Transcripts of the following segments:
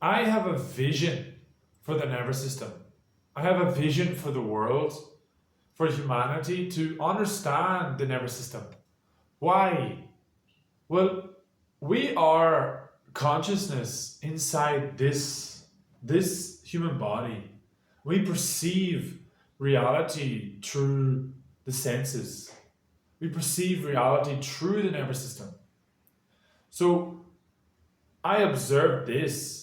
I have a vision for the nervous system. I have a vision for the world, for humanity to understand the nervous system. Why? Well, we are consciousness inside this human body. We perceive reality through the senses. We perceive reality through the nervous system. So I observe this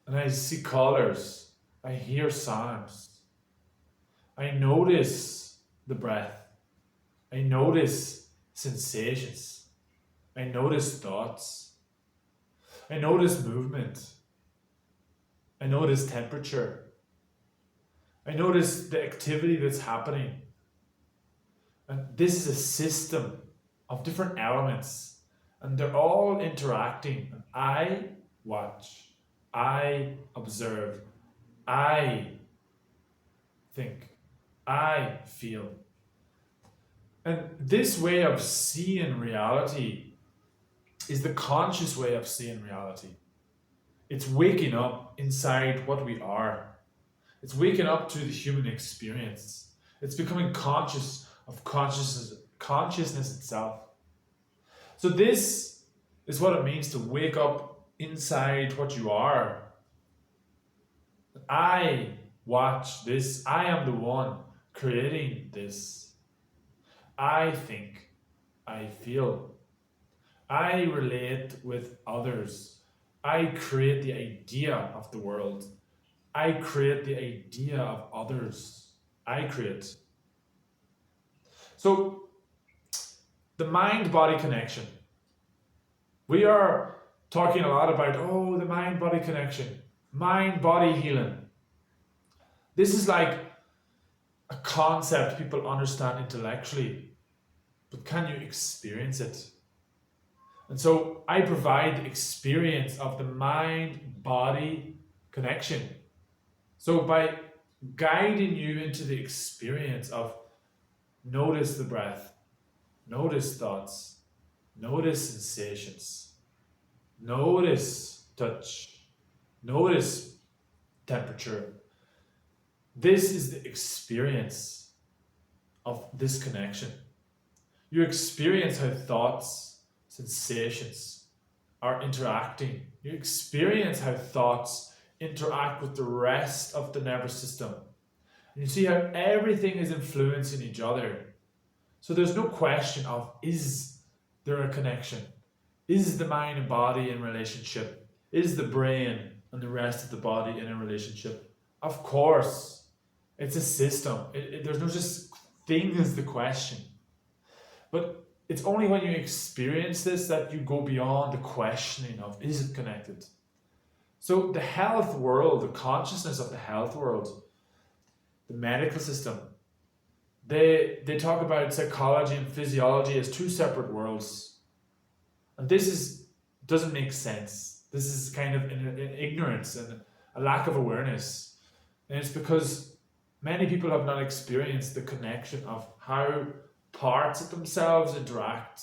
and I see colors. I hear sounds. I notice the breath. I notice sensations. I notice thoughts. I notice movement. I notice temperature. I notice the activity that's happening. And this is a system of different elements. And they're all interacting. And I watch. I observe. I think. I feel. And this way of seeing reality is the conscious way of seeing reality. It's waking up inside what we are. It's waking up to the human experience. It's becoming conscious of consciousness itself. So this is what it means to wake up inside what you are. I watch this. I am the one creating this. I think. I feel. I relate with others. I create the idea of the world. I create the idea of others. I create. So, the mind body connection. We are talking a lot about, the mind body connection, mind body healing. This is like a concept people understand intellectually, but can you experience it? And so I provide the experience of the mind body connection. So by guiding you into the experience of notice the breath, notice thoughts, notice sensations, notice touch, notice temperature. This is the experience of this connection. You experience how thoughts, sensations are interacting. You experience how thoughts interact with the rest of the nervous system. And you see how everything is influencing each other. So there's no question of, is there a connection? Is the mind and body in relationship? Is the brain and the rest of the body in a relationship? Of course. It's a system. There's no just thing as the question. But it's only when you experience this that you go beyond the questioning of, is it connected? So the health world, the consciousness of the health world, the medical system, they talk about psychology and physiology as two separate worlds. And this doesn't make sense. This is kind of an ignorance and a lack of awareness. And it's because many people have not experienced the connection of how parts of themselves interact.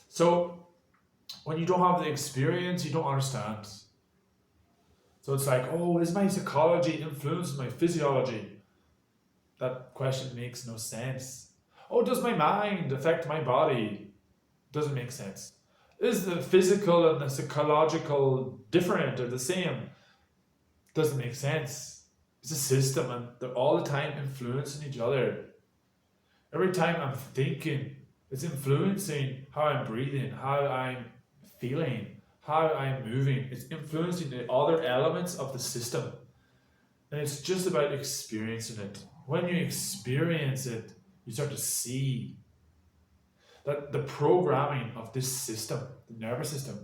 So when you don't have the experience, you don't understand. So it's like, is my psychology influencing my physiology? That question makes no sense. Does my mind affect my body? Doesn't make sense. Is the physical and the psychological different or the same? Doesn't make sense. It's a system and they're all the time influencing each other. Every time I'm thinking, it's influencing how I'm breathing, how I'm feeling, how I'm moving. It's influencing the other elements of the system. And it's just about experiencing it. When you experience it, you start to see that the programming of this system, the nervous system,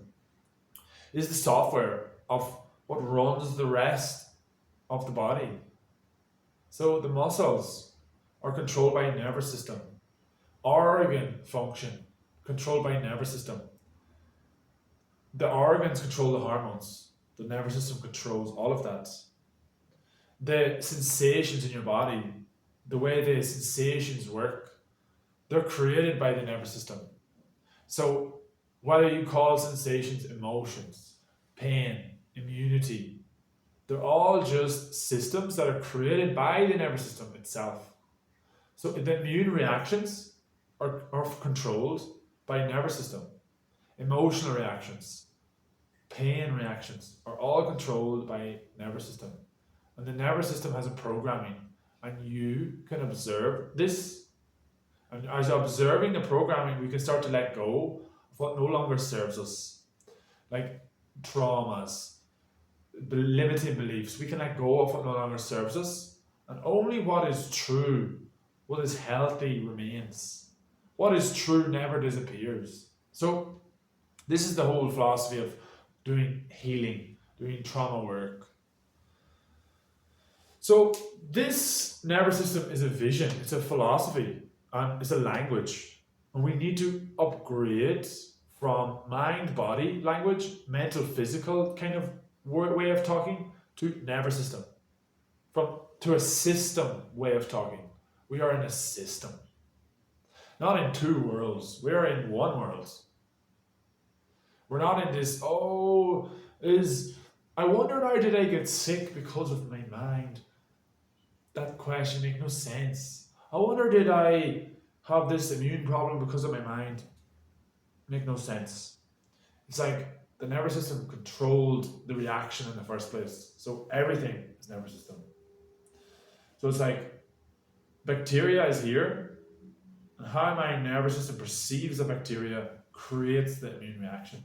is the software of what runs the rest of the body. So the muscles are controlled by a nervous system. Organ function controlled by a nervous system. The organs control the hormones. The nervous system controls all of that. The sensations in your body, the way the sensations work, they're created by the nervous system. So whether you call sensations emotions, pain, immunity. They're all just systems that are created by the nervous system itself. So the immune reactions are controlled by the nervous system. Emotional reactions, pain reactions are all controlled by nervous system. And the nervous system has a programming, and you can observe this. And as observing the programming, we can start to let go of what no longer serves us, like traumas, limiting beliefs. We can let go of what no longer serves us, and only what is true, what is healthy remains. What is true never disappears. So this is the whole philosophy of doing healing, doing trauma work. So this nervous system is a vision, it's a philosophy, and it's a language. And we need to upgrade from mind-body language, mental, physical kind of way of talking, to nervous system. To a system way of talking. We are in a system. Not in two worlds, we are in one world. We're not in this, I wondered how did I get sick because of my mind? That question makes no sense. I wonder did I have this immune problem because of my mind? Make no sense. It's like the nervous system controlled the reaction in the first place. So everything is nervous system. So it's like bacteria is here, and how my nervous system perceives the bacteria creates the immune reaction.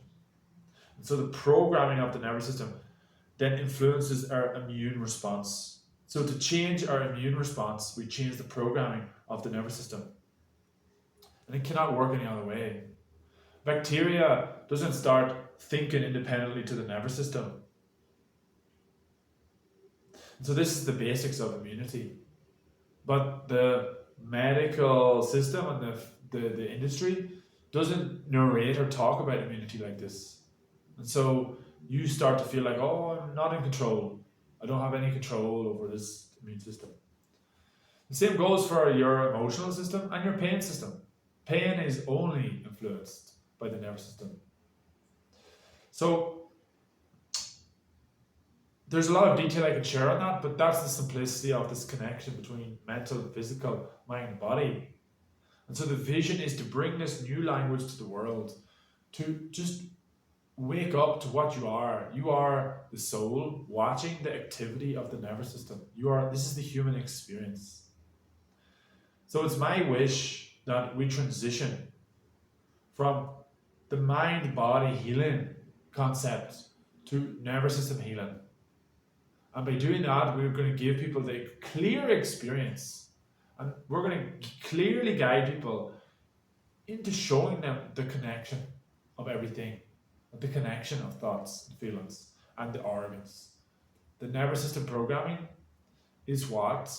And so the programming of the nervous system then influences our immune response. So to change our immune response, we change the programming of the nervous system. And it cannot work any other way. Bacteria doesn't start thinking independently to the nervous system. And so this is the basics of immunity. But the medical system and the industry doesn't narrate or talk about immunity like this. And so you start to feel like, I'm not in control. I don't have any control over this immune system. The same goes for your emotional system and your pain system. Pain is only influenced by the nervous system. So there's a lot of detail I could share on that, but that's the simplicity of this connection between mental, physical, mind, and body. And so the vision is to bring this new language to the world, to just wake up to what you are. You are the soul watching the activity of the nervous system. This is the human experience. So it's my wish that we transition from the mind-body healing concept to nervous system healing. And by doing that, we're going to give people the clear experience, and we're going to clearly guide people into showing them the connection of everything, the connection of thoughts and feelings and the organs. The nervous system programming is what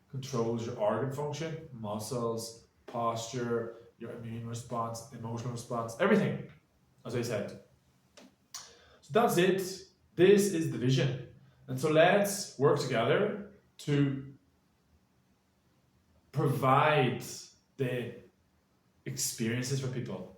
controls your organ function, muscles, posture, your immune response, emotional response, everything, as I said. So that's it. This is the vision. And so let's work together to provide the experiences for people.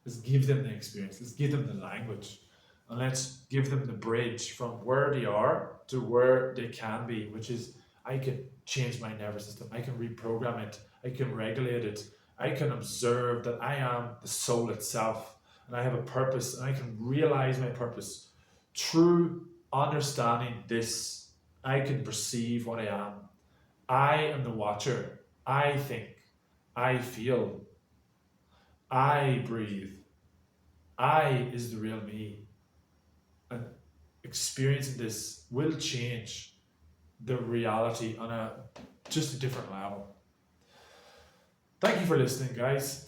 Let's give them the experience. Let's give them the language. And let's give them the bridge from where they are to where they can be, which is I can change my nervous system. I can reprogram it. I can regulate it. I can observe that I am the soul itself and I have a purpose and I can realize my purpose. Through understanding this, I can perceive what I am. I am the watcher. I think. I feel. I breathe. I is the real me. And experiencing this will change the reality on just a different level. Thank you for listening, guys.